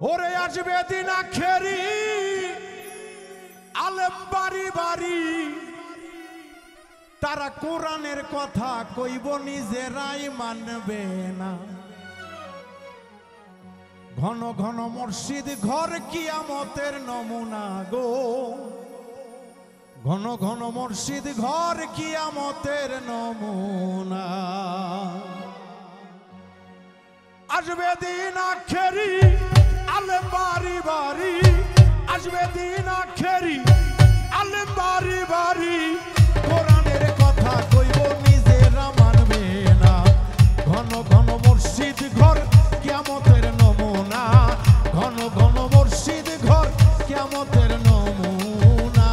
ওরে আসবে দিন আখেরি আলেম বাড়ি বাড়ি তারা কোরআনের কথা কইব নিজেরাই মানবে না। ঘন ঘন মসজিদ ঘর কিয়ামতের নমুনা গো, ঘন ঘন মসজিদ ঘর কিয়ামতের নমুনা। আসবে দিন আখেরি আলেম বাড়ি বাড়ি, আসবে দিন আখেরি আলেম বাড়ি বাড়ি কোরআনের কথা কইব নিজেরা মানবে না। ঘন ঘন মসজিদ ঘর কিয়ামতের নমুনা, ঘন ঘন মসজিদ ঘর কিয়ামতের নমুনা।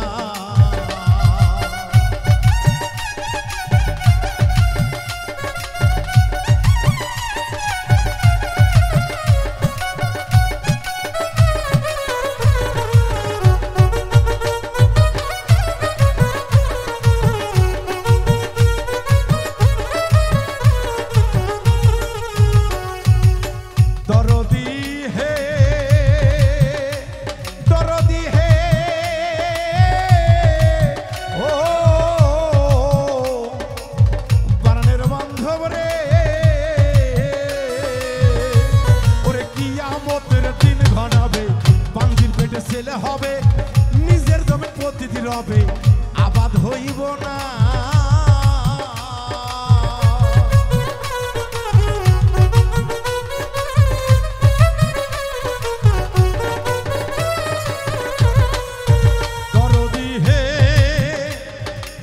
ছেলে হবে নিজের জমি প্রতিটি রবে আবাদ হইব না। দরদি হে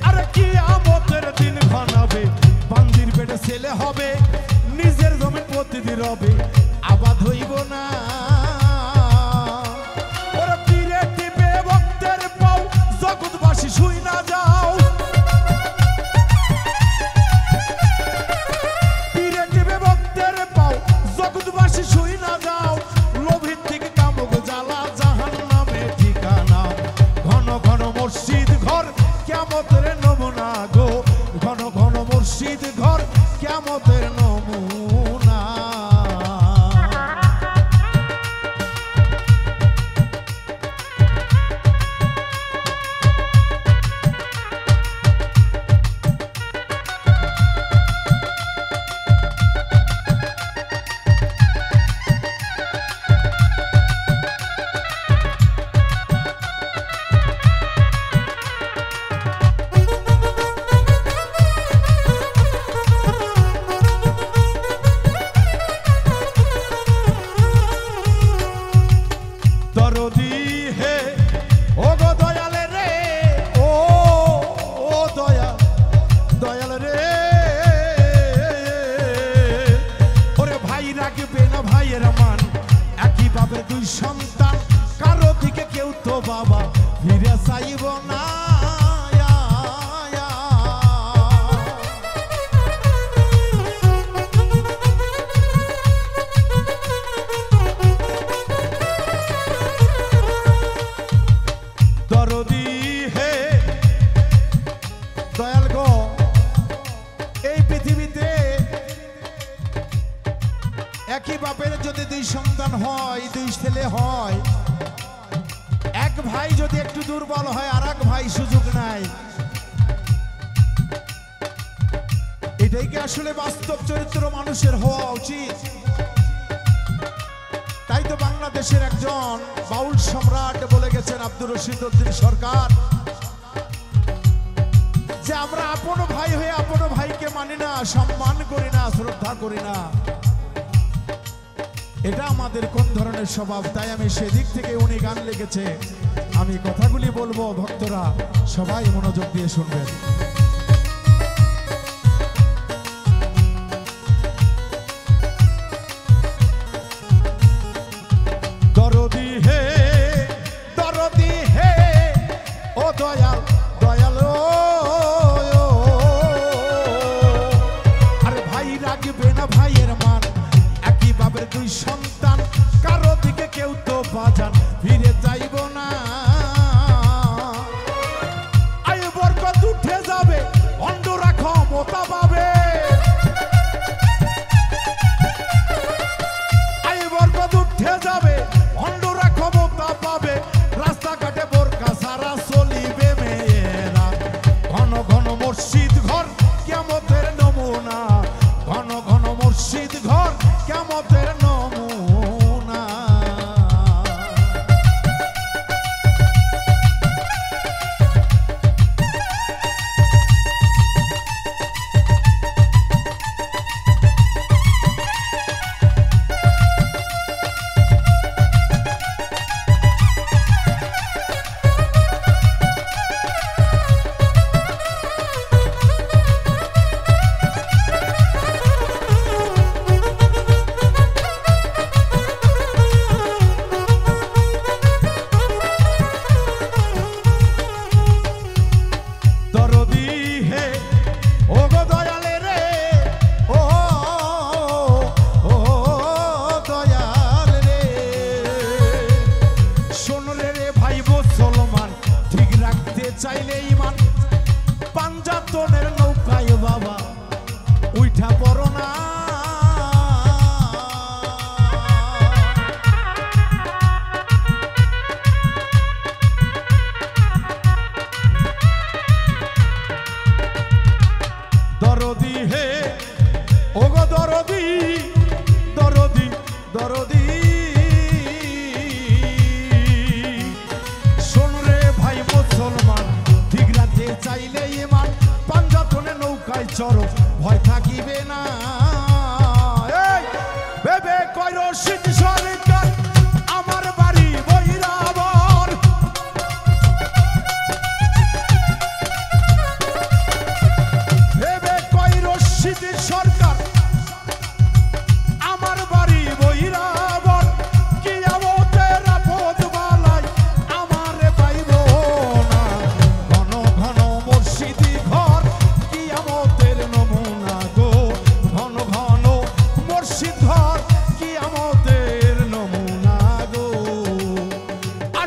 আরে কিয়ামতের দিন ঘনাবে, বান্দির পেটে ছেলে হবে নিজের জমি প্রতিটি রবে আবাদ হইব না। জগৎবাসী শুই না যাও, পীরে টিপে ভক্তের পাও জগৎবাসী শুই না যাও। লোভীর থেকে কামক জ্বালা জাহান্নামে ঠিকানা। ঘন ঘন মসজিদ ঘর কিয়ামতের নমুনা গো, ঘন ঘন মসজিদ ঘর কিয়ামতের নমুনা। দরদি হে ও গো দয়াল রে, ও ও দয়াল দয়াল রে। ওরে ভাই রাখবে না ভাইয়ের মান, একই বাপের দুই সন্তান, কারো দিকে কেউ তো বাবা ফিরে চাইব না। দরদি হে দয়াল গো, এই পৃথিবীতে একই বাপের যদি দুই সন্তান হয়, দুই ছেলে হয়, এক ভাই যদি একটু দুর্বল হয় আর এক ভাই সুযোগ নাই, এটাই কি আসলে বাস্তব চরিত্র মানুষের হওয়া উচিত? তাই তো বাংলাদেশের একজন বাউল সম্রাট বলে গেছেন আব্দুর রশিদ উদ্দিন সরকার, যে আমরা আপন ভাই হয়ে আপন ভাইকে মানি না, সম্মান করি না, শ্রদ্ধা করি না। এটা আমাদের কোন ধরনের স্বভাব? তাই আমি সেদিক থেকে উনি গান লিখেছে, আমি কথাগুলি বলবো, ভক্তরা সবাই মনোযোগ দিয়ে শুনবেন। দরদি হে দরদি হে ও দয়াল দয়াল, আরে ভাই রাখবে না ভাইয়ের মান, একই বাপের দুই সন্তান, কারো দিকে কেউ তো বাজান ফিরে যাইব না। আয় বরকত উঠে যাবে, অন্ধরা ক্ষমতা পাবে, আয় বরকত উঠে যাবে,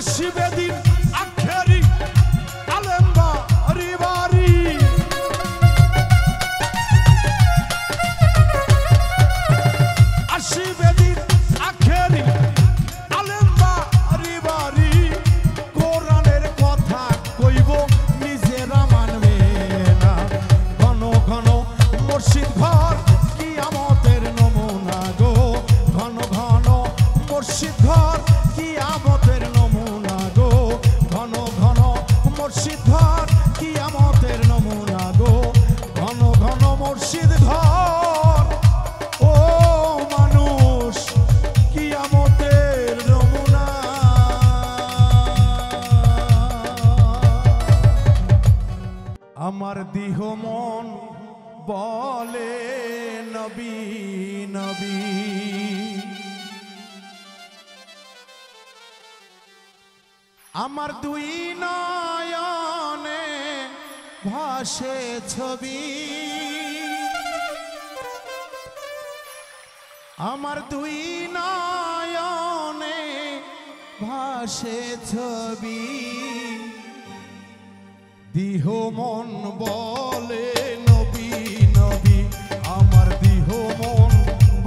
আসিবে দিন আখেরি আলেম বাড়ি বাড়ি আসিবে দিন আখেরি আলেম বাড়ি বাড়ি কোরআনের কথা কইব নিজেরা মানবে না ঘন ঘন মুর্শিদ ঘর কিয়ামতের নমুনা গো ঘন ঘন মুর্শিদ ঘর কিয়ামতের নমুনা গো ঘন ঘন মুর্শিদ ঘর কিয়ামতের নমুনা গো ঘন ঘন মুর্শিদ ঘর ও মানুষ কিয়ামতের নমুনা আমার দেহ মন বলে নবী নবী আমার দুই নয়নে ভাসে ছবি আমার দুই নয়নে ভাসে ছবি দেহ মন বলে নবী নবী আমার দেহ মন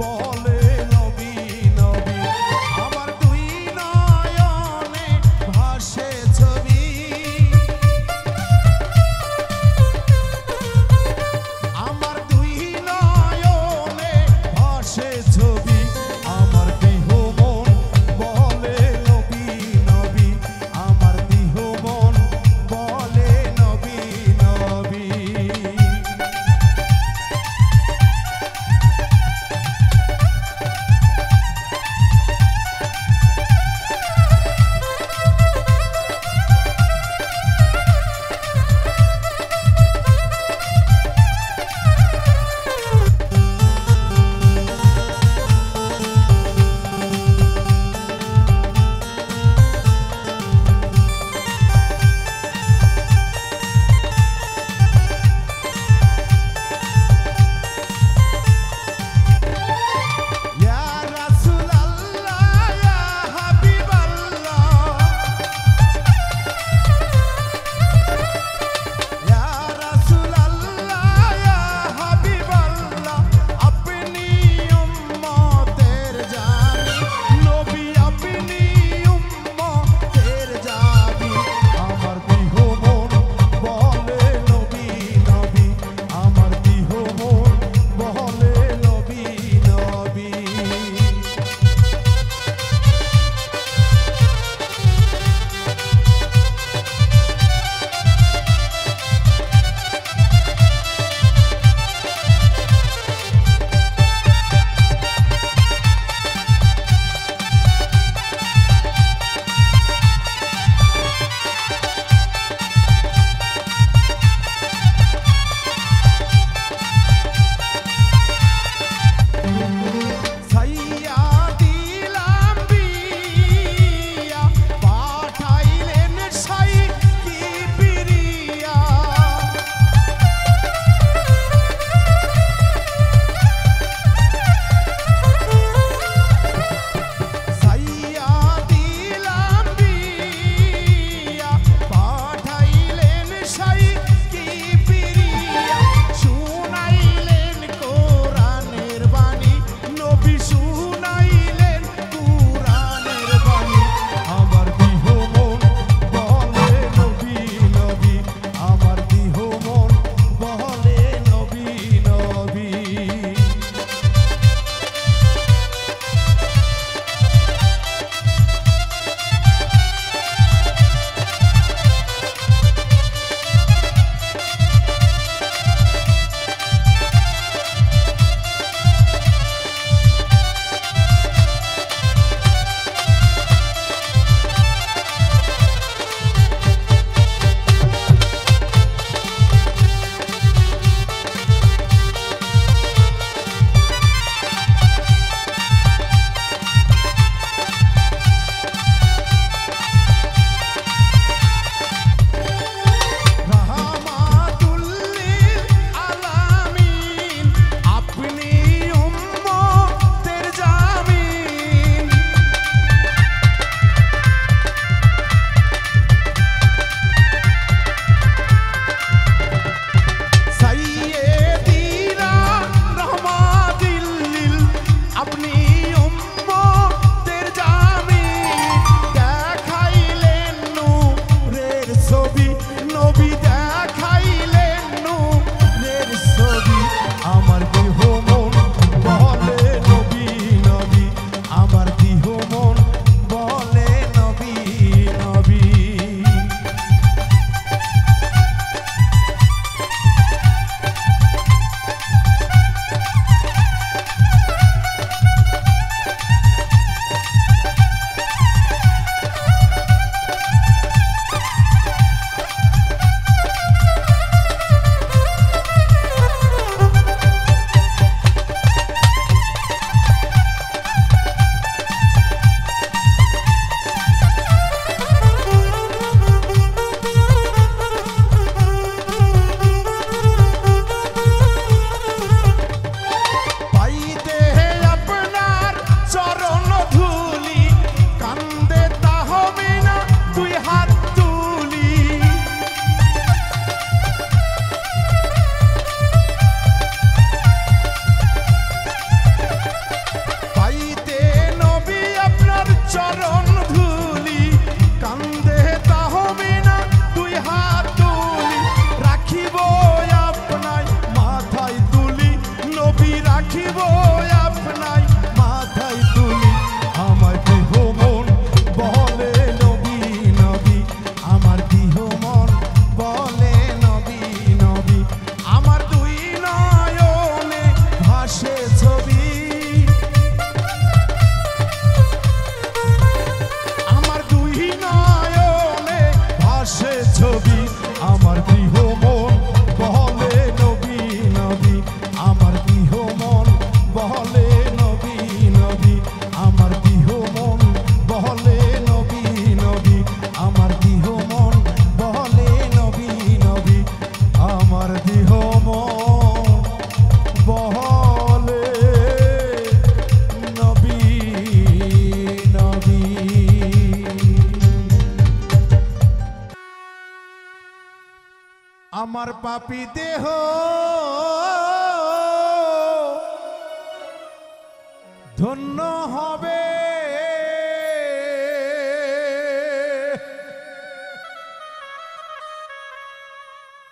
বলে নবী নবী আমার দুই নয়নে ভাসে ছবি আমার দুই নয়নে ভাসে ছবি আমার দেহ মন বলে নবী নবী আমার দেহ মন বলে নবী নবী আমার পাপী দেহ ধন্য হবে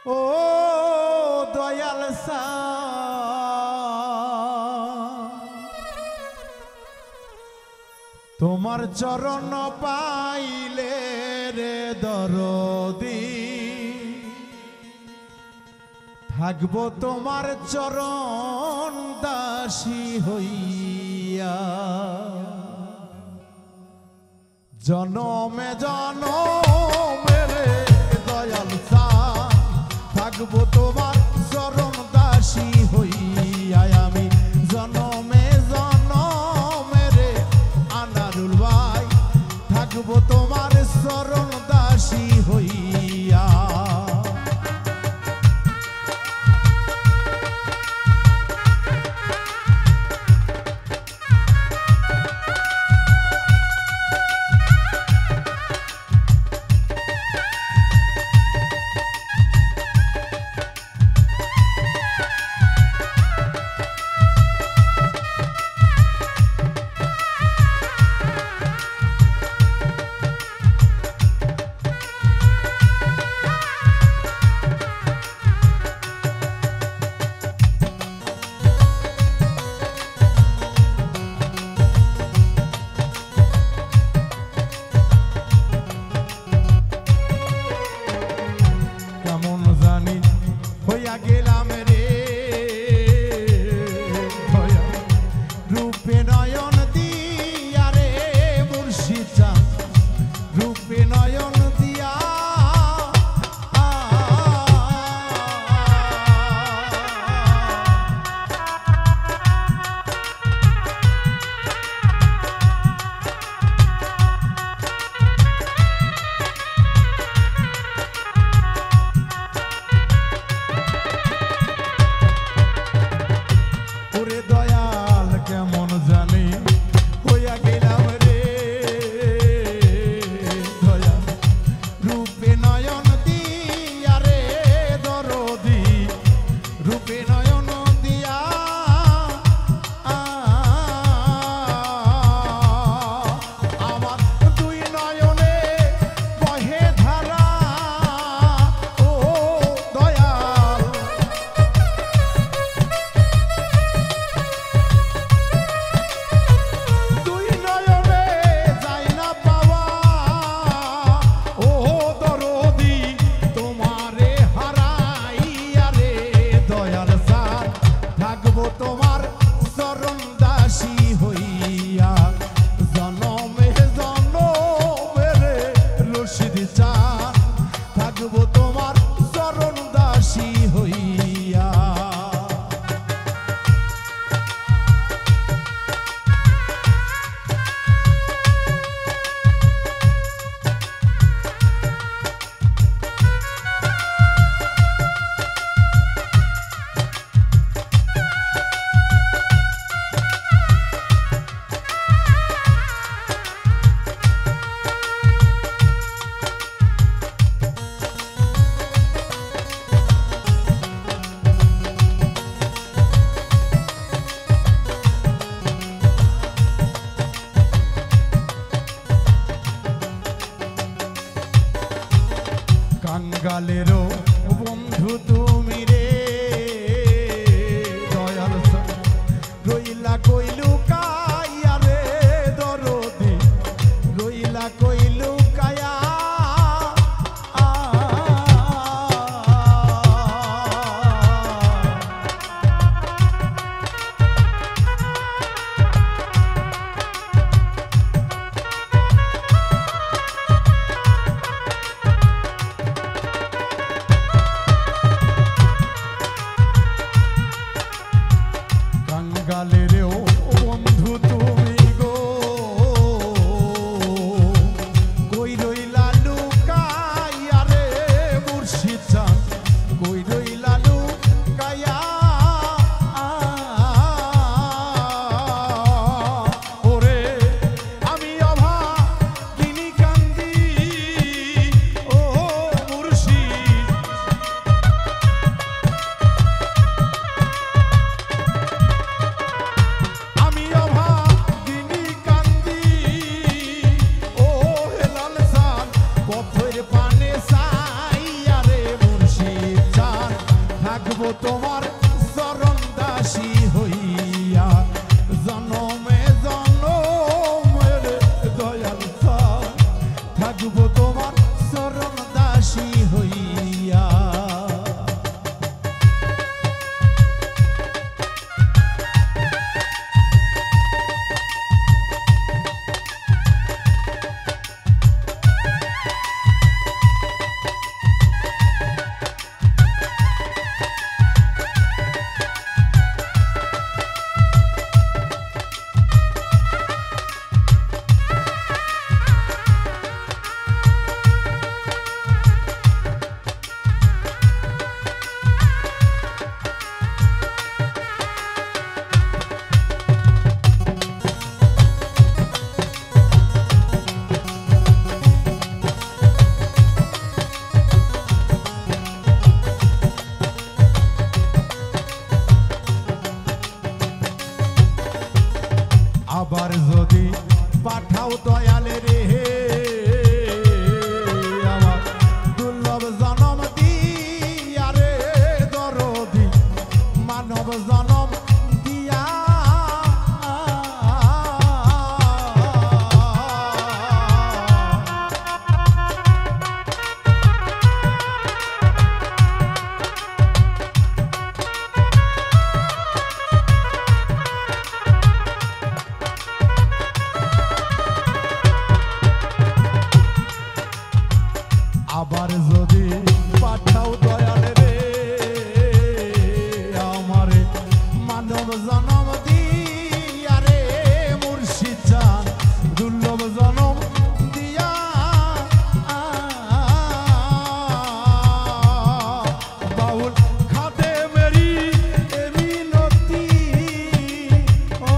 ও দয়াল তোমার চরণ পাইলে রে দরদি থাকবো তোমার চরণ দাসী হইয়া জনমে জনমে রে দয়াল থাকবো তোমার চরণ দাসী হইয়া আমি জনমে জনমে রে আনারুল ভাই থাকবো তোমার চরণ দাসী হইয়া গেলাম রে রূপে নয়ন দিয়া রে মুর্শিদ চাঁদ রূপে নয়ন দিয়া দয়াল কেমন জানি হইয়া গেলাম রে দয়াল রূপে নয়ন দিয়া রে দরদি রূপে নয়ন দিয়া আমার দুই নয়নে বহে ধারা ও দয়াল তোমার চরণ দাসী হইয়া জনমে জনমে রে রশিদ চাঁদ থাকবো তোমার চরণ দাসী হইয়া কাঙ্গালেরও বন্ধু তুমি রে দয়াল রইলা কইলু কাইয়া রে দরদি রইলা কইলু কায়া তোমার চরণ দাসী হইয়া জনমে জনমের দয়াল থাকবো তোমার চরণ দাসী হইয়া। আবার যদি পাঠাও দয়ালে রে আমার দুর্লভ জনম দিয়া রে দরদি মানব জনম দিয়া আবার যদি পাঠাও দয়ালে রে আমারে মানব জনম দিয়া রে মুর্শিদ জান দুর্লভ জনম দিয়া বাউল খাতে মেরি মিনতি ও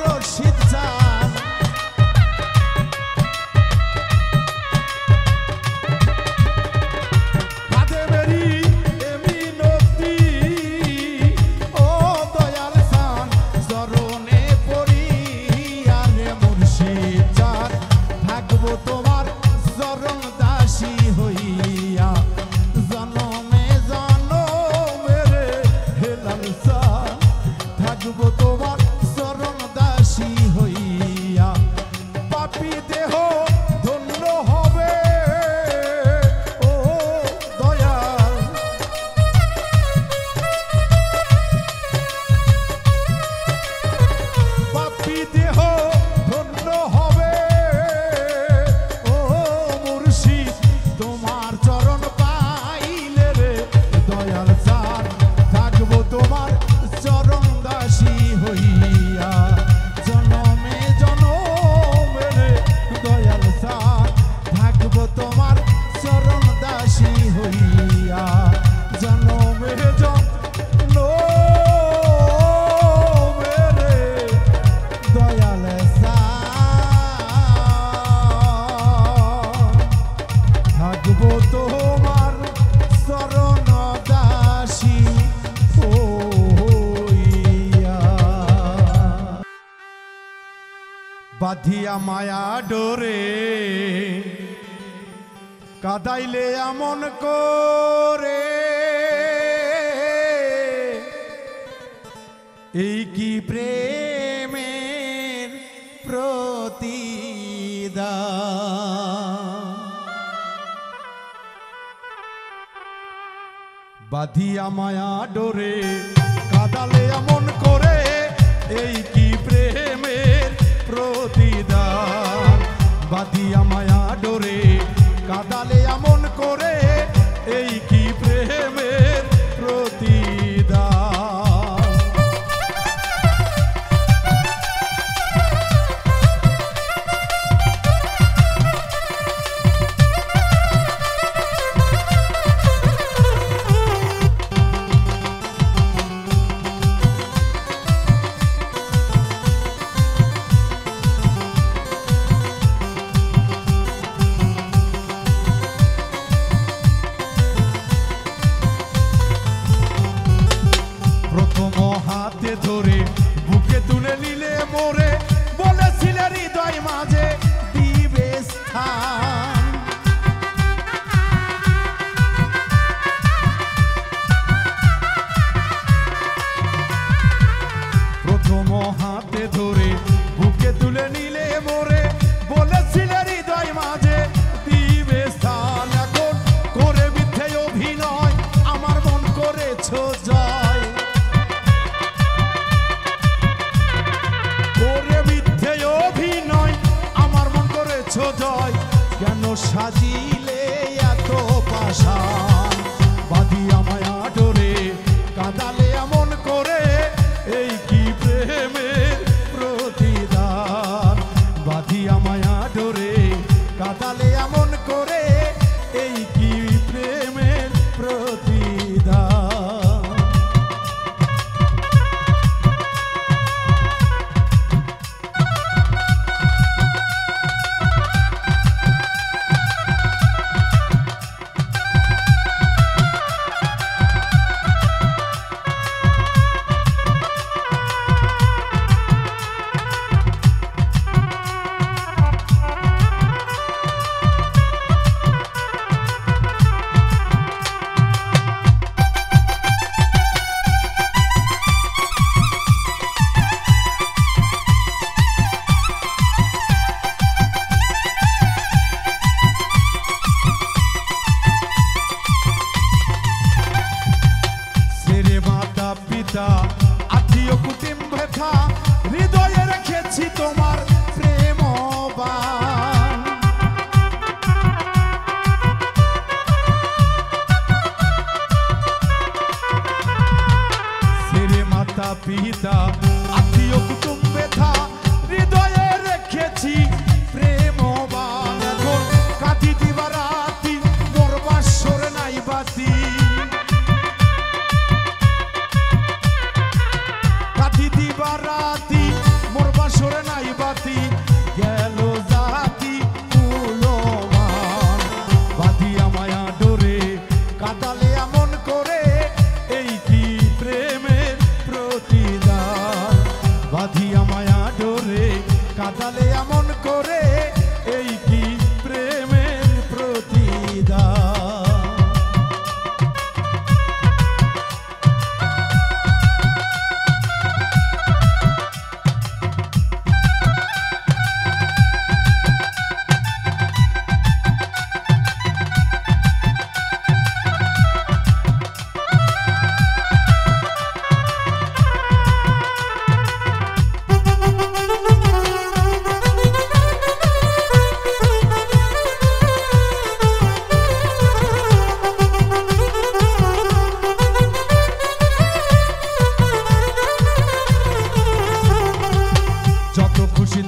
রশিদ জান তোমার চরণ দাসী হইয়া জনমে জনমের হেলাল সান থাকবো তোমার চরণ দাসী হইয়া। পাপী দেহ ধন্য হবে ও দয়াল পাপী দেহ ধন্য হবে তোমার চরণ পাইলে রে দয়াল সান থাকবো তোমার চরণ দাসী হইয়া জনমে জনমের দয়াল সান থাকবো তোমার চরণ দাসী হইয়া জনমে জনমের দয়াল থাকবো তোমার চরণ দাসী হইয়া। বাঁধিয়া মায়া ডোরে কাদাইলে এমন করে এই কি প্রেমের প্রতিদান বাঁধিয়া মায়া ডোরে কাদালে এমন করে এই কি প্রেমের প্রতিদান বাঁধিয়া মায়া ডোরে কাদালে এমন করে এই কি প্রেমের প্রতিদান। হৃদয় কেন সাজিলে এত পাষাণ বাঁধি আমায় আদরে কাঁদালে এমন করে এই কি প্রেমের প্রতিদান বাঁধি আমায় আদরে কাঁদালে এমন করে এই কি প্রেমের প্রতিদান আত্মীয় কুটুম ব্যথা হৃদয়ে রেখেছি তোমার প্রেমবাণ ছেড়ে মাতা পিতা আত্মীয় কুটুম ব্যথা হৃদয়ে রেখেছি প্রেমবাণ এখন কাঁদি দিবা রাতি মোর বাসর নাই বাতি রাতি মোর বাসরে নাই বাতি গেল জাতি কুলমান বাঁধি আমায় আদরে কাঁদালে এমন করে এই কি প্রেমের প্রতিদান বাঁধি আমায় আদরে কাঁদালে এমন করে এই কি প্রেমের প্রতিদান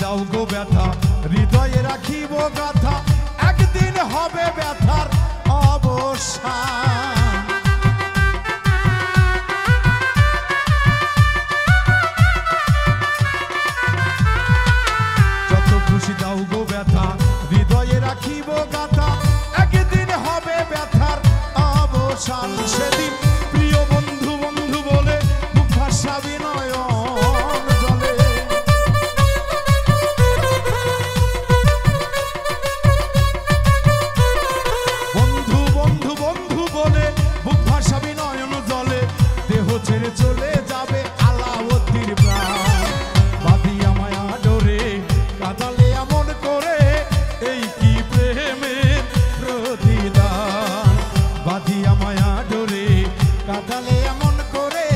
দাও গো ব্যথা হৃদয়ে রাখিব গাথা একদিন হবে ব্যথার অবসান যত খুশি দাও গো ব্যথা হৃদয়ে রাখিব গাথা একদিন হবে ব্যথার অবসান সেদিন প্রিয় বন্ধু বন্ধু বলে মুখ ভাসাবি নয়ন জলে ছেড়ে চলে যাবে আলাওয়াতির প্রাণ বাঁধি আমায় আদরে কাঁদালে এমন করে এই কি প্রেমের প্রতিদান বাঁধি আমায় আদরে কাঁদালে এমন করে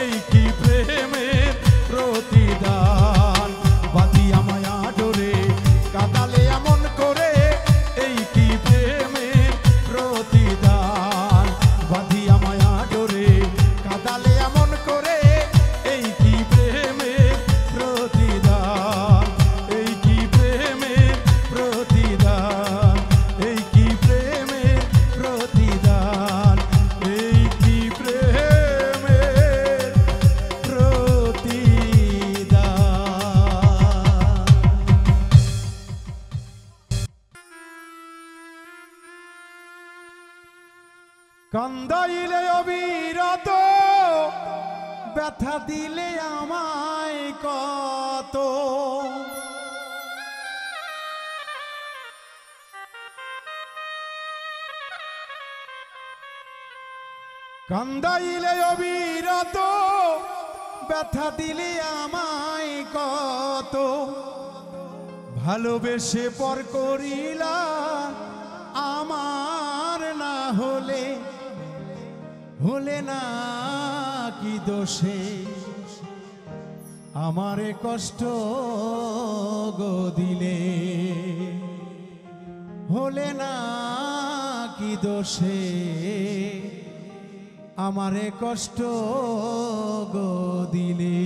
এই কি প্রেমের প্রতিদান বাঁধি আমায় আদরে কাঁদালে এমন করে এই কি প্রেমের প্রতিদান বাঁধি আমায় আদরে কাঁদালে এমন করে এই কি প্রেমের প্রতিদান এই কি প্রেমের প্রতিদান এই কি প্রেমের প্রতিদান এই কি প্রেমের প্রতিদান কান্দাইলে অবিরত ব্যথা দিলে আমায় কত কান্দাইলে অবিরত ব্যথা দিলে আমায় কত ভালোবেসে পর করিলা আমার না হলে হলে না কি দোষে আমারে কষ্ট গো দিলে হলে না কি দোষে আমারে কষ্ট গো দিলে।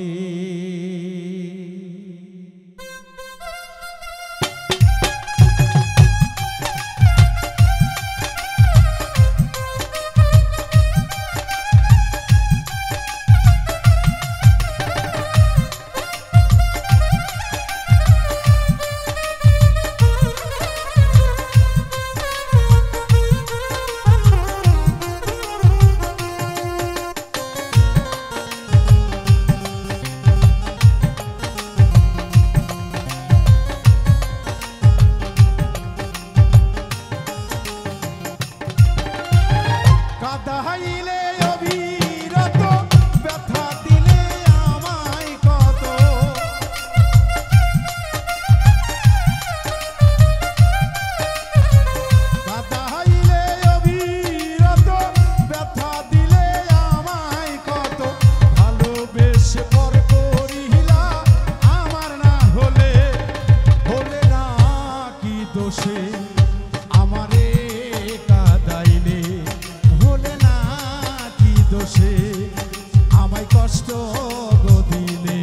কাঁদাইলে অবিরত ব্যথা দিলে আমায় কত, কাঁদাইলে অবিরত ব্যথা দিলে আমায় কত, ভালোবেসে পর করিলা আমার না হলে, হলে না কি দোষে আমারে কাঁদাইলে, হলে না কি দোষে আমায় কষ্ট গো দিলে।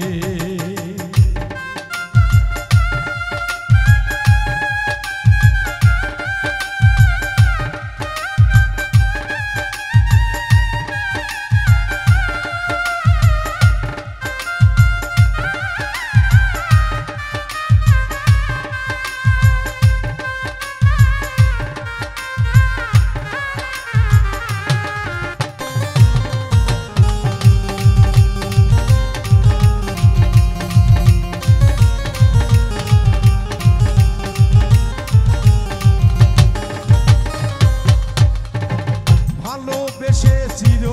ভালোবেসে চির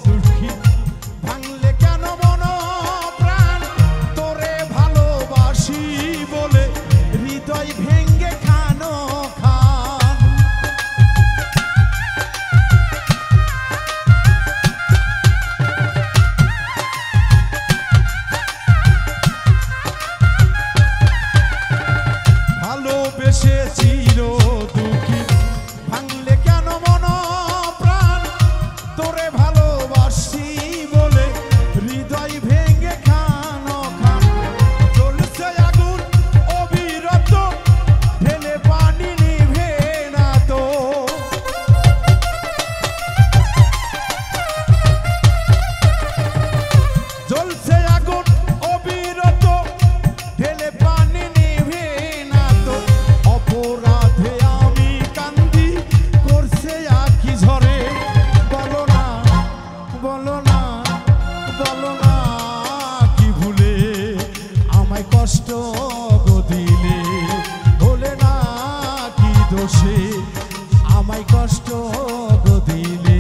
দুঃখী ভাঙলে কেন মন প্রাণ, তোরে ভালোবাসি বলে হৃদয় ভেঙ্গে খানো খান। ভালোবেসে চির দুঃখী ভাঙলে কেন মন প্রাণ, তোরে ভালোবাসি বলে হৃদয় ভেঙে খানো খান। জ্বলছে আগুন অবিরত ঢেলে পানি নিভে না তো, জ্বলছে আগুন অবিরত ঢেলে পানি নিভে না তো, অপরাধে আমি কান্দি করছে আঁখি ঝরে, বলো না বলো না বলো না কি ভুলে আমায় কষ্ট গো দিলে, হলে না কি দোষে আমায় কষ্ট গো দিলে।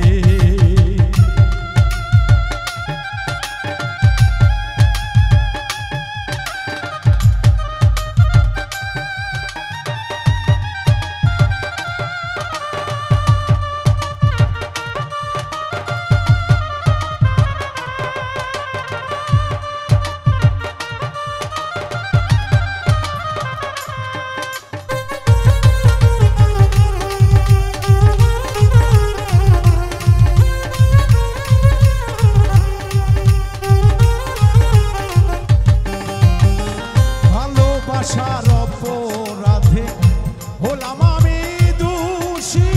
ভালোবাসার অপরাধে হলাম আমি দোষী,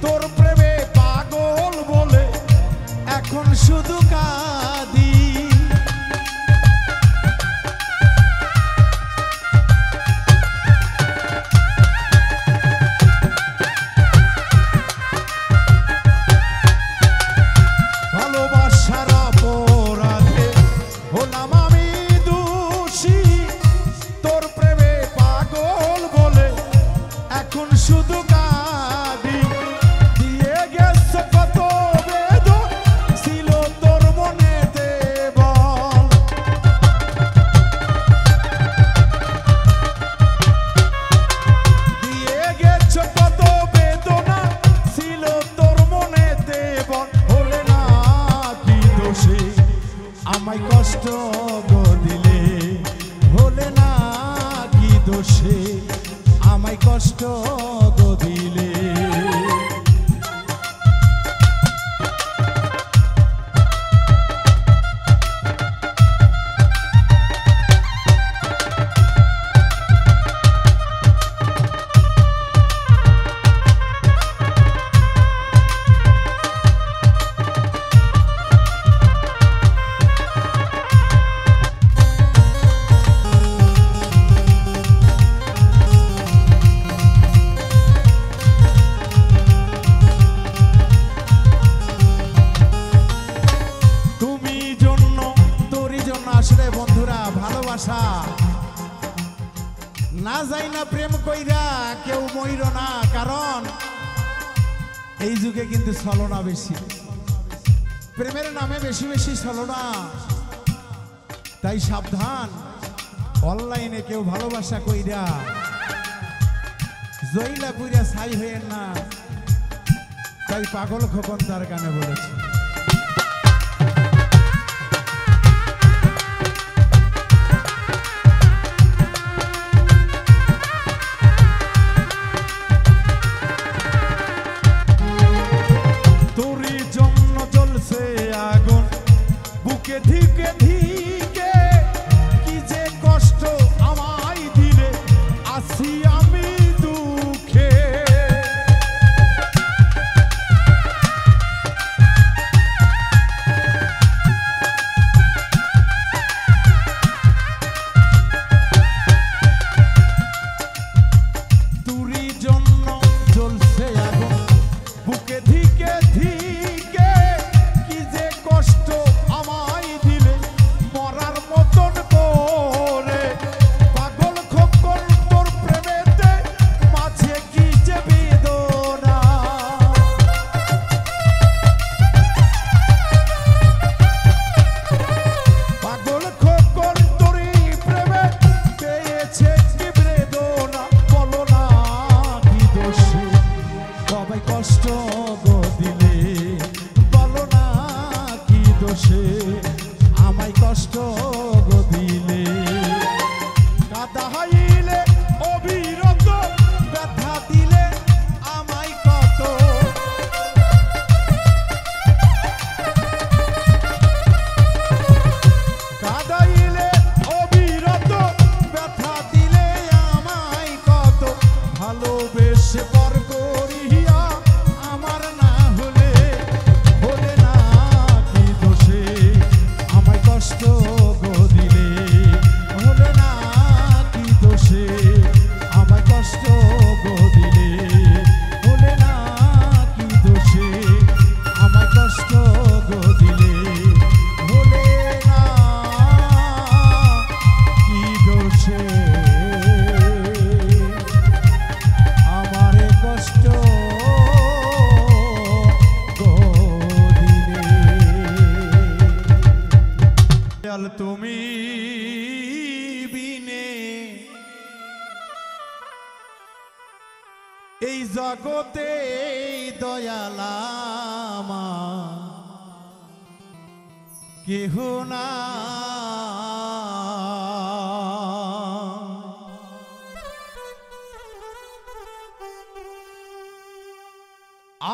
তোর প্রেমে পাগল বলে এখন শুধু কাঁদি। ভালোবাসার অপরাধে হলাম আমি দোষী, তোর প্রেমে পাগল বলে এখন শুধু কাঁদি। দিয়ে গেছ কত বেদন ছিল তোর মনেতে বল, দিয়ে গেছ কত বেদনা ছিল তোর মনেতে বল, হলে না কি দোষে আমায় কষ্ট গো দিলে, হলে না কি দোষে আমায় কষ্ট গো দিলে। আসলে বন্ধুরা ভালোবাসা না যাই না প্রেম কইরা কেউ মইর না, কারণ এই যুগে কিন্তু ছলনা বেশি, প্রেমের নামে বেশি বেশি ছলনা। তাই সাবধান, অনলাইনে কেউ ভালোবাসা কইরা জইলা কইরা ছাই হইেন না। তাই পাগল খোকন তার গানে বলেছে, বুকে ধিকে ধিকে কি যে কষ্ট আমায় দিলে, আসি আমি দুঃখে। তুরি জন্য জ্বলছে আগুন, বুকে ধিকে ধিকে কি যে কষ্ট আমায় দিলে, মরার মতন করে পাগল খোকন তোর প্রেমেতে মাঝে কি যে বেদনা। পাগল খোকন তোর প্রেমে পেয়েছে কি বেদনা, বলো না কি দোষে সবাই কষ্ট গো দিলে, বলো না কি দোষে আমায় কষ্ট গো দিলে। কাদা হইলে অবিরত ব্যথা দিলে আমায় কত, কাদাইলে অবিরত ব্যথা দিলে আমায় কত, ভালোবেসে পর করিয়া আমার না হলে, হলে না কি দোষে আমায় কষ্ট গো দিলে, হলে না কি দোষে আমায় কষ্ট গো দিলে, হলে না কি দোষে আমায় কষ্ট গো দিলে, হলে না কি দোষে আমারে কষ্ট গো দিলে। তুমি বিনে এই জগতে দয়ালামা কেহ না,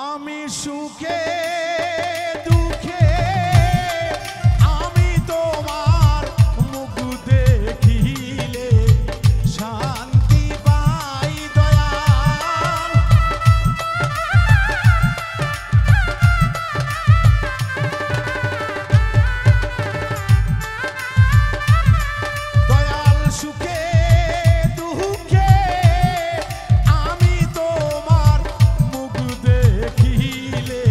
আমি সুখে দুঃখে আমি তোমার মুখ দেখিলে শান্তি পাই দয়াল। দয়াল সুখে দুঃখে আমি তোমার মুখ দেখিলে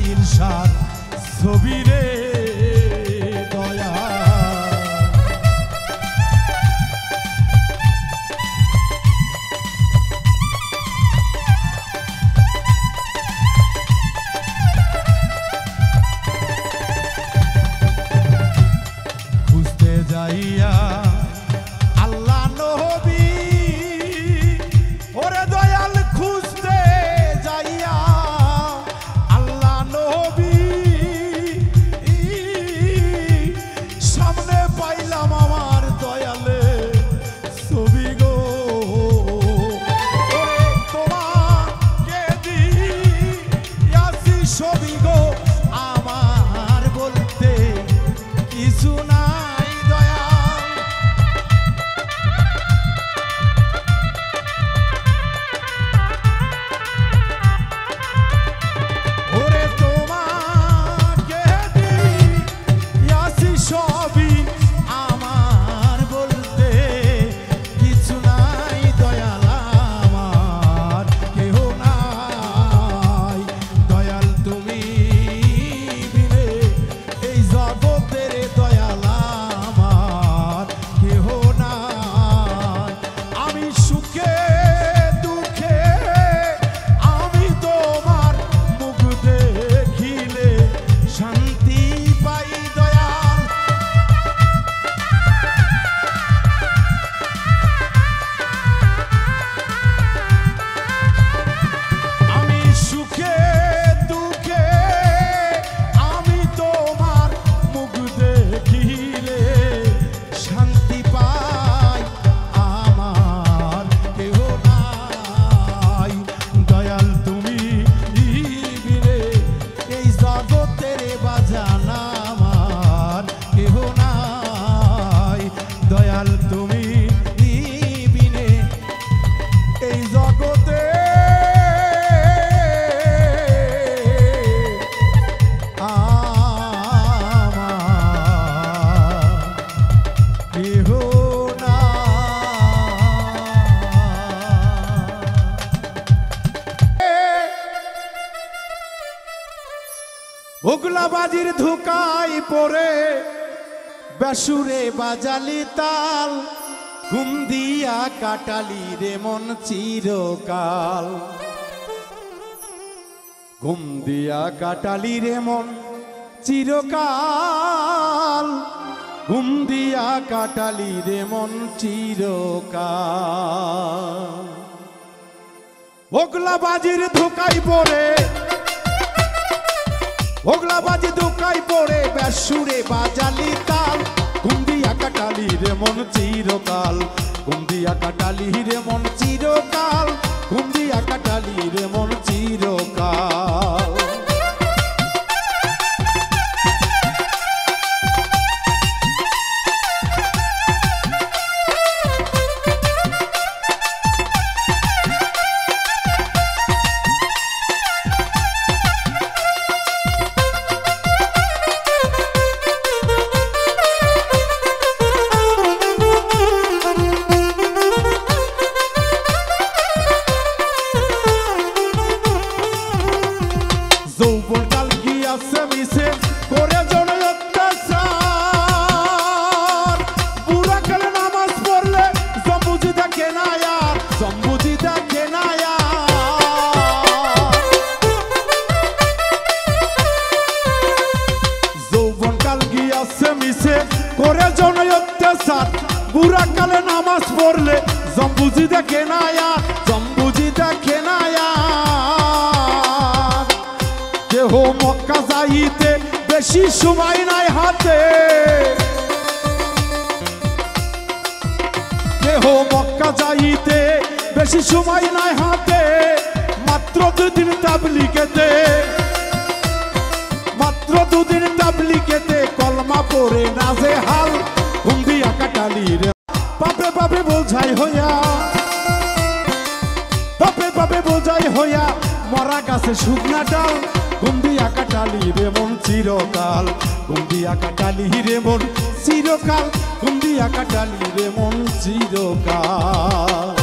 ইরশাদ ছবি রে দয়া খুঁজতে যাইয়া আল্লাহ নবী ওরে দয়াল খুঁজতে যাইয়া আল্লাহ নবী সামনে পাইলাম আমার দয়ালে ছবি গো ওরে তোমাকে দিয়াছি ছবি গো আমার বলতে কিছু নাই দয়াল ওরে তোমাকে দিয়াছি সবই আমার বলতে কিছু নাই দয়াল আমার কেহ নাই দয়াল তুমি বিনে এই জগতের দয়াল আমার কেহ নাই আমি সুখে দুঃখে আমি তোমার মুখ দেখিলে শান্তি পাই দয়াল আমি সুখে দুঃখে আমি তোমার মুখ দেখিলে শান্তি পাই আমার কেহ নাই দয়াল তুমি বিনে এই জগতের বাজান আমার কেহ নাই দয়াল তুমি বিনে এই জগতে কেহ না ওগলাবাজির ধোকায় পড়ে বেসুরে বাজালি তাল ঘুম দিয়া কাটালি রে মন চিরকাল ঘুম দিয়া কাটালি রে মন চিরকাল ঘুম দিয়া কাটালি রে মন চিরকাল ওগলাবাজির ধোকায় পড়ে ওগলাবাজি ধোকায় পড়ে বেসুরে বাজালি তাল ঘুম দিয়া কাটালি রে মন চিরকাল ঘুম দিয়া কাটালি রে মন চিরকাল ঘুম দিয়া কাটালি রে মন চিরকাল করে জন অত্যাচার বুড়া কালে নামাজ পড়লে জম্বুজি দেখে না আর জম্বুজি দেখে না আর কেহ মক্কা যাইতে বেশি সময় নাই হাতে কেহ মক্কা যাইতে বেশি সময় নাই হাতে মাত্র দুদিন তাবলিগেতে মাত্র দুদিন তাবলিগেতে কলমা পড়ে নাজে হাল ঘুম দিয়া কাটালি রে পাপে পাপে বোঝাই হইয়া পাপে পাপে বোঝাই হইয়া মরা গাছে শুকনা ডাল ঘুম দিয়া কাটালি রে মন চিরকাল ঘুম দিয়া কাটালি রে মন চিরকাল ঘুম দিয়া কাটালি রে মন চিরকাল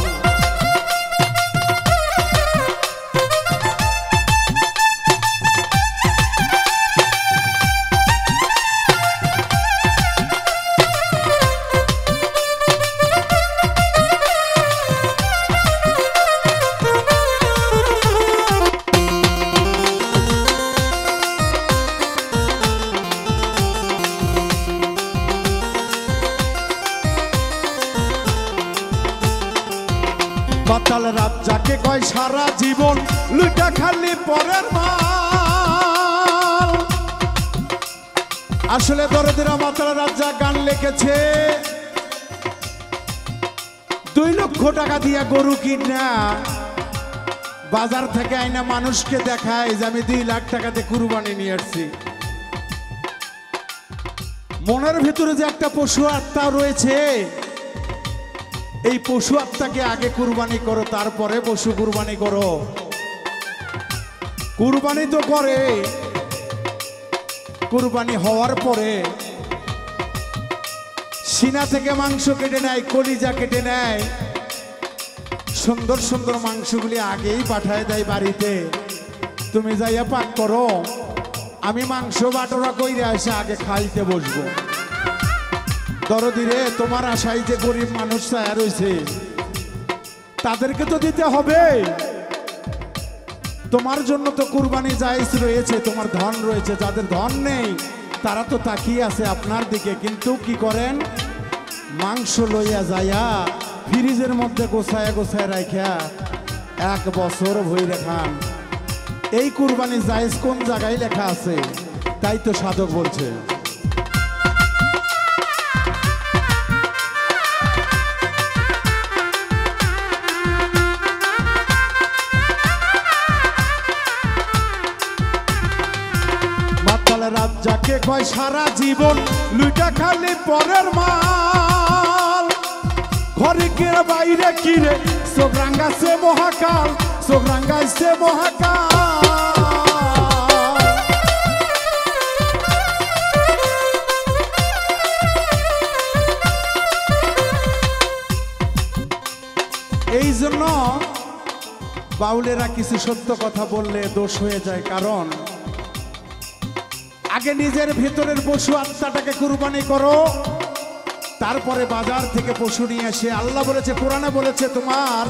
মাতাল রাত যাকে কয় সারা জীবন লুটা খালি পরের মাল। আসলে দরদিরা মাতাল রাজ্জা গান লিখেছে 2 লক্ষ টাকা দিয়া গরু কিনা বাজার থেকে আইনা মানুষকে দেখায় যে আমি 2 লাখ টাকাতে কুরবানি নিয়ে আসছি। মনের ভিতরে যে একটা পশু আত্মা রয়েছে, এই পশু আত্মাকে আগে কুরবানি করো, তারপরে পশু কুরবানি করো। কুরবানি তো করে, কুরবানি হওয়ার পরে সিনা থেকে মাংস কেটে নেয়, কলিজা কেটে নেয়, সুন্দর সুন্দর মাংসগুলি আগেই পাঠায় দেয় বাড়িতে। তুমি যাইয়া পাক করো, আমি মাংস বাটোরা কইরা এসে আগে খাইতে বসবো। দরদি রে, তোমার আশায় যে গরিব মানুষ ছায়া রয়েছে তাদেরকে তো দিতে হবে। তোমার জন্য তো কুরবানি জায়েজ রয়েছে, তোমার ধন রয়েছে। যাদের ধন নেই তারা তো তাকিয়ে আছে আপনার দিকে, কিন্তু কি করেন, মাংস লইয়া যাইয়া ফ্রিজের মধ্যে গোছায় গোছায় রাখা 1 বছর ভইরা খান। এই কুরবানি জায়েজ কোন জায়গায় লেখা আছে? তাই তো সাধক বলছে রাত যাকে কয় সারা জীবন লুটা খালি পরের মাল। ঘরে কিরে বাইরে কিরে চোখ রাঙ্গাছে মহাকাল, চোখ রাঙ্গাইছে মহাকাল। এই জন্য বাউলেরা কিছু সত্য কথা বললে দোষ হয়ে যায়। কারণ আগে নিজের ভেতরের পশু আত্মাটাকে কুরবানি করো, তারপরে বাজার থেকে পশু নিয়ে এসে, আল্লাহ বলেছে, কোরআনে বলেছে, তোমার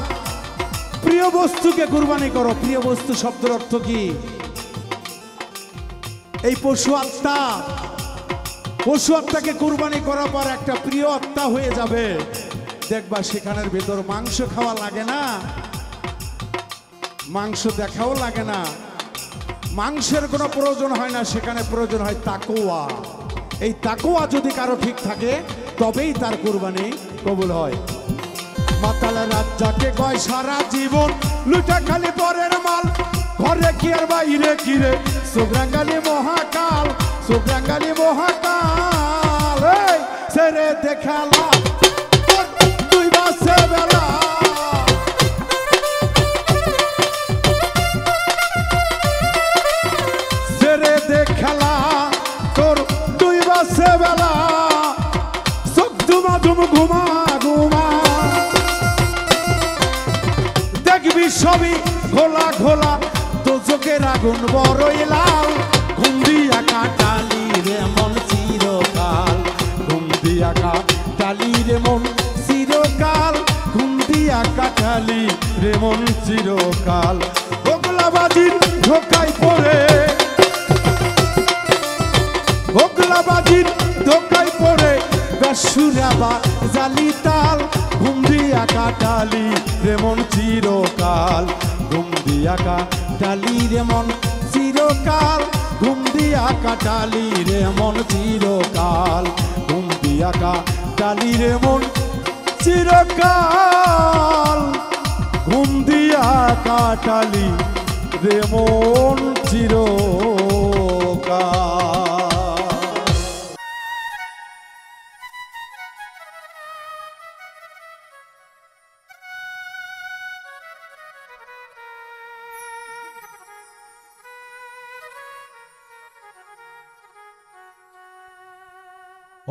প্রিয় বস্তুকে কুরবানি করো। প্রিয় বস্তু শব্দের অর্থ কি? এই পশু আত্মা, পশু আত্মাকে কুরবানি করার পর একটা প্রিয় আত্মা হয়ে যাবে। দেখবা সেখানের ভেতর মাংস খাওয়া লাগে না, মাংস দেখাও লাগে না, মাংসের কোনো প্রয়োজন হয় না, সেখানে প্রয়োজন হয় তাকওয়া। এই তাকওয়া যদি কারো ঠিক থাকে তবেই তার কুরবানি কবুল হয়। মাতাল রাত যাকে কয় সারা জীবন লুটা খালি পরের মাল। ঘরে কি আর বাইরে কি রে চোখ রাঙ্গালি মহাকাল, চোখ রাঙ্গালি মহাকাল। এই ছেড়ে দেখালা 2 বাসে বেলা, খেলা তোর 2 বাসে বেলা, চোখ ধুমা ধুম ঘুমা ঘুমা। দেখবি সবই ঘোলা ঘোলা, তো চোখের আগুন বড়ই লাল। ঘুম দিয়া কাটালি রে মন চিরকাল, ঘুম দিয়া কাটালি রে মন চিরকাল, ঘুম দিয়া কাটালি রে মন চিরকাল। ওগুলা বাজির ধোকায় পড়ে, বাজির ধোকায় পড়ে বেসুরাবা জালি তাল। ঘুম দিয়া কাটালি রে মন চিরকাল, ঘুম দিয়া কাটালি রে মন চিরকাল, ঘুম দিয়া কাটালি রে মন চিরকাল, ঘুম দিয়া কাটালি রে মন চিরকাল, ঘুম দিয়া কাটালি রে মন চিরকাল।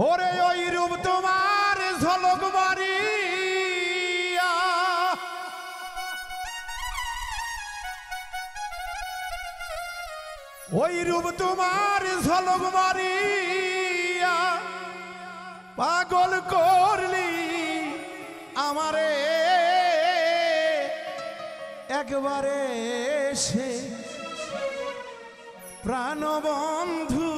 ওরে ওই রূপ তোমার ঝলক মারিয়া, ওই রূপ তোমার ঝলক মারিয়া পাগল করলি আমারে একবারে সে প্রাণবন্ধু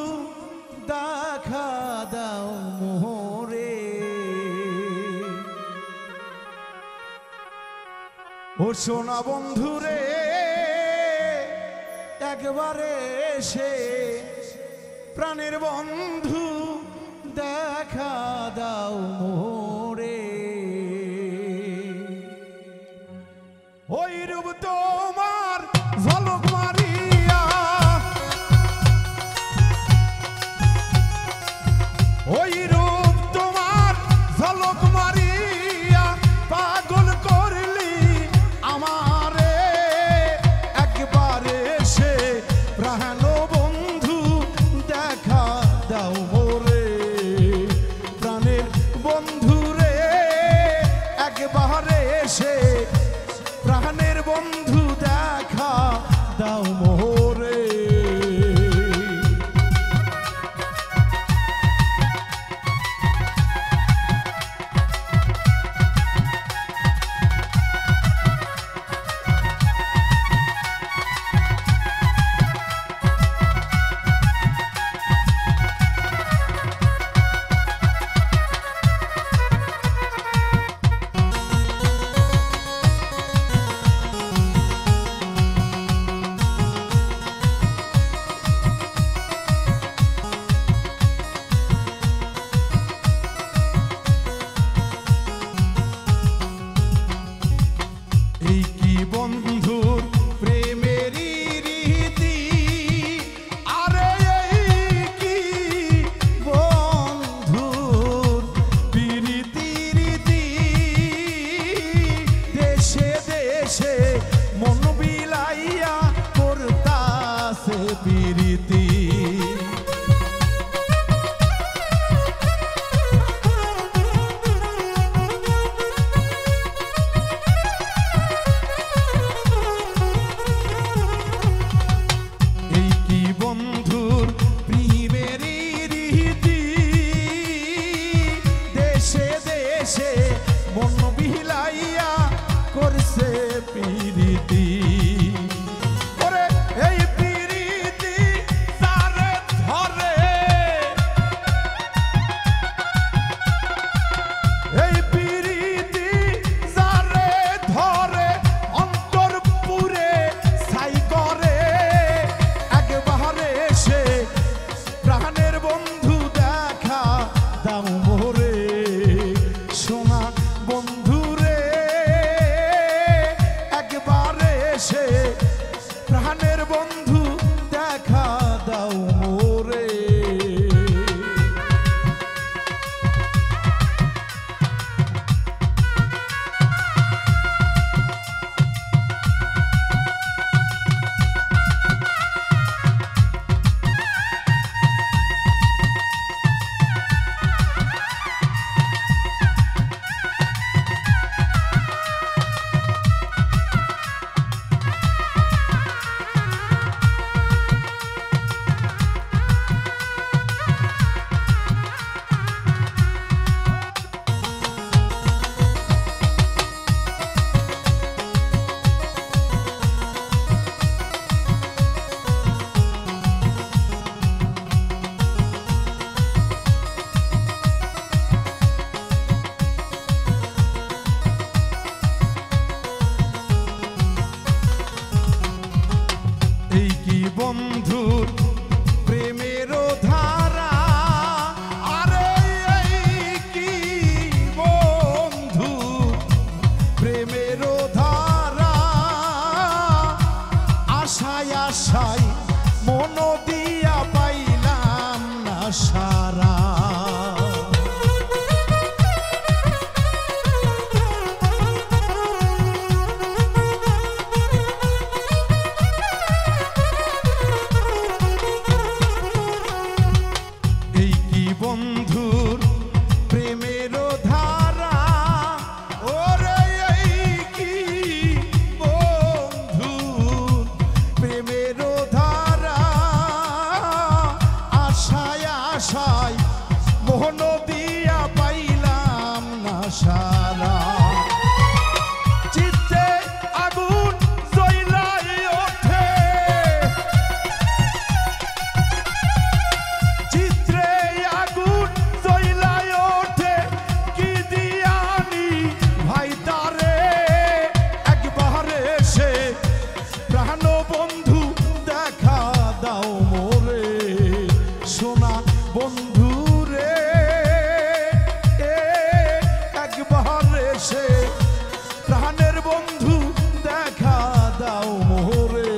দেখা দাও মোরে। ও সোনা বন্ধু রে একবারে এসে প্রাণের বন্ধু দেখা দাও মোরে ওই রূপ তোমার ঝলক মারিয়া ওই রূপ তোমার ঝলক মারিয়া পাগল করলি আমারে একবারে এসে প্রাণ বন্ধু দেখা দাও সোনা বন্ধু রে একবার এসে প্রাণের বন্ধু দেখা দাও মোরে।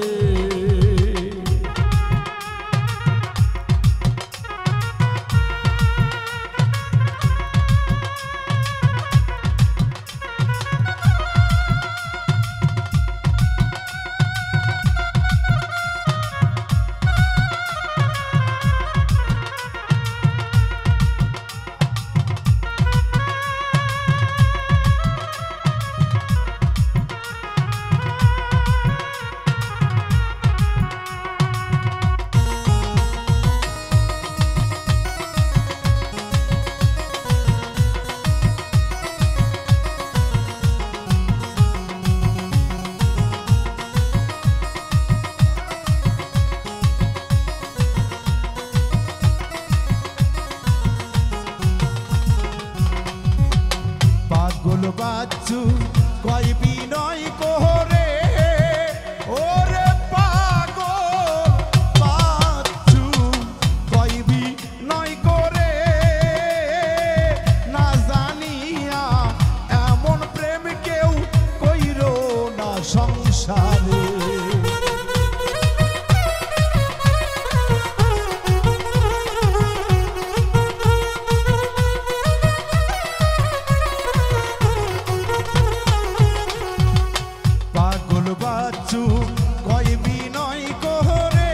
বাচ্চু কয় বিনয় কোহরে ওরে পাগল বাচ্চু কয় বিনয় করে না জানিয়া এমন প্রেম কেউ কইরো না সংসারে। বাচ্চু কয় বিনয় কোহরে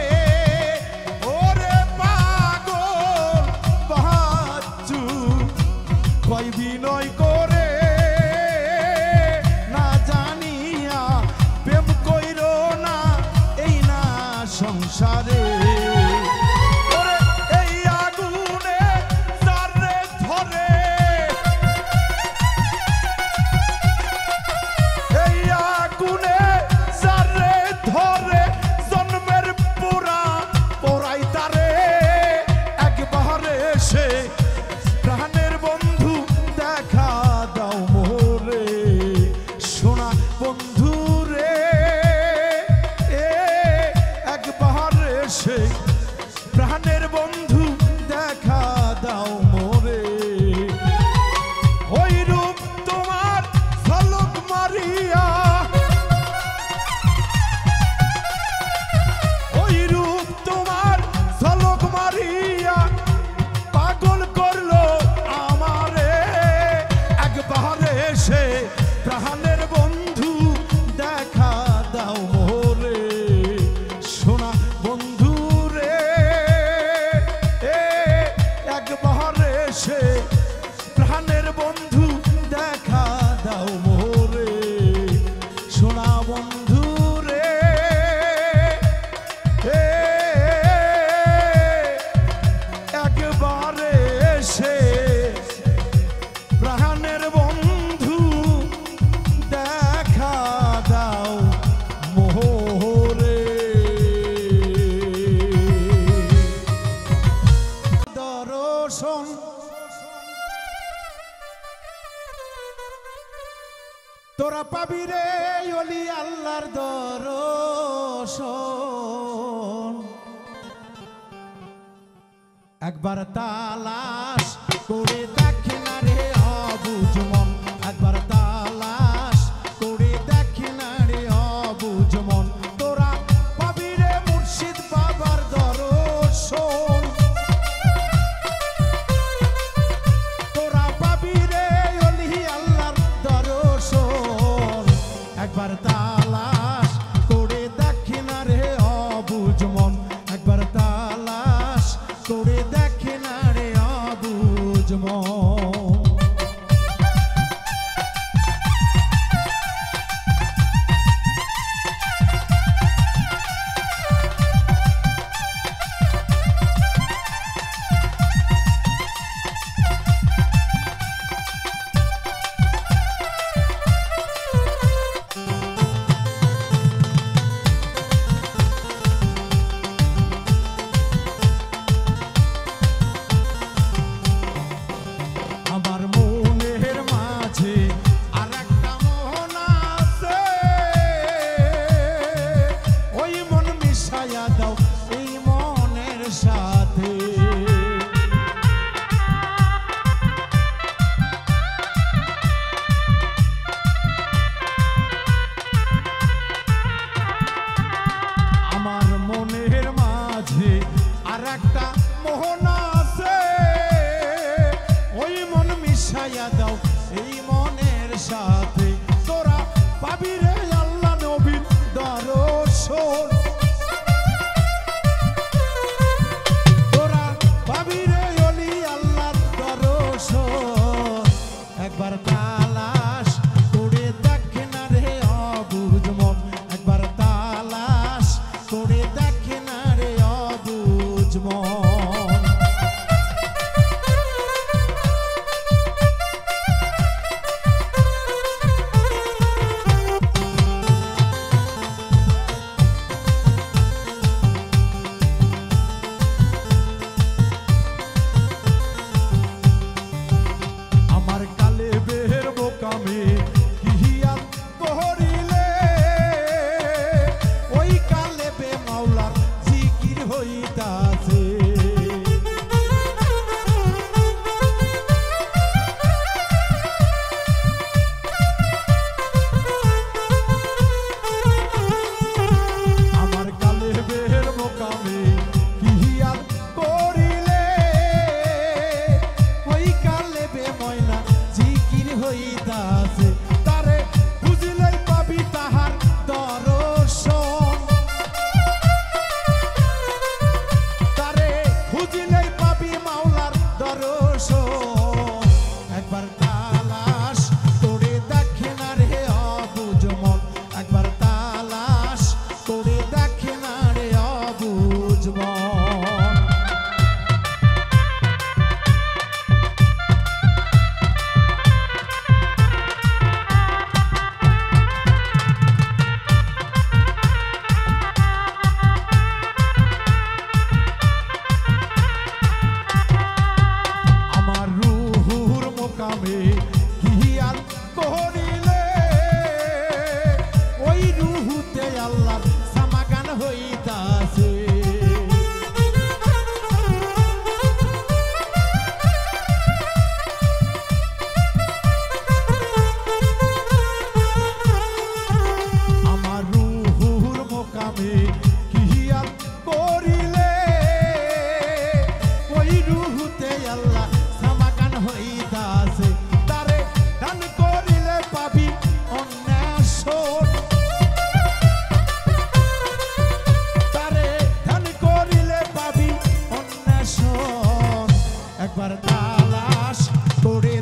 ওরে পাগল বাচ্চু কয় বিনয় করে না জানিয়া প্রেম কইরো না এই না সংসারে। এই আগুনে যারে ধরে এই আগুনে ধরে জন্মের পুরা পোড়াই তারে একবারে সে প্রাণের বন্ধু দেখা দাও মোরে। সোনা বন্ধু রে একবারে সে প্রাণের বন্ধু দেখা দাও মোরে। ওই রূপ তোমার ঝলক মারিয়া পাগল করলো আমারে একবারে সে প্রাণের বন্ধু দেখা দাও মোরে। সোনা বন্ধু রে একবারে সে প্রাণের বন্ধু দেখা দাও মোরে। সোনা বন্ধু রে একবারে সে প্রাণের বন্ধু দেখা দাও মোরে। দর্শন তোরা পাবি রে ওলি আল্লাহর দর্শন। একবার তালাশ করে দেখি না রে অবুঝ মন একবার তালাশ করে দেখি না রে অবুঝ মন। তোরা পাবি রে মুর্শিদ বাবার দর্শন তোরা পাবি রে ওলি আল্লাহর দর্শন। একবার তালাশ করে দেখি না রে অবুঝ মন একবার তালাশ করে দেখি না রে অবুঝ মন। দাও এই মনের সাথে একটা মোহন আছে, ওই মন মিশাইয়া দাও এই মনের সাথে, তোরা পাবি রে আল্লাহ নবীর দর্শন, তোরা পাবি রে ওলি আল্লাহর দর্শন। একবার তালাশ করে দেখে না রে অবুঝ মন, একবার তালাশ করে দেখে না রে অবুঝ মন। আমার কালে বের বোকামে কিহিয়াত করিলে, ওই কালে বে মাওলার জিকির হইতাছে। আমার কালে বের বোকামে কিহিয়াত করিলে, ওই কালে বে ময়না জিকির হইতাছে। তারে বুঝিলেই পাবি তাহার দর্শন, তারে বুঝিলেই পাবি মাওলার দর্শন। একবার তালাশ করে দেখে না রে অবুঝ মন, একবার তালাশ করে দেখে না রে অবুঝ মন। আমার রুহুর মোকামে কিহিয়াত করিলে, ওই রুহুতে আল্লাহর সামাগান হইতাছে। আমার রুহুর মোকামে কিহিয়াত করিলে, ওই রুহুতে আল্লাহ সামাগান হইতাছে। তারে দান করিলে পাবি অন্বেষণ, তারে দান করিলে পাবি অন্বেষণ। একবার তালাশ করে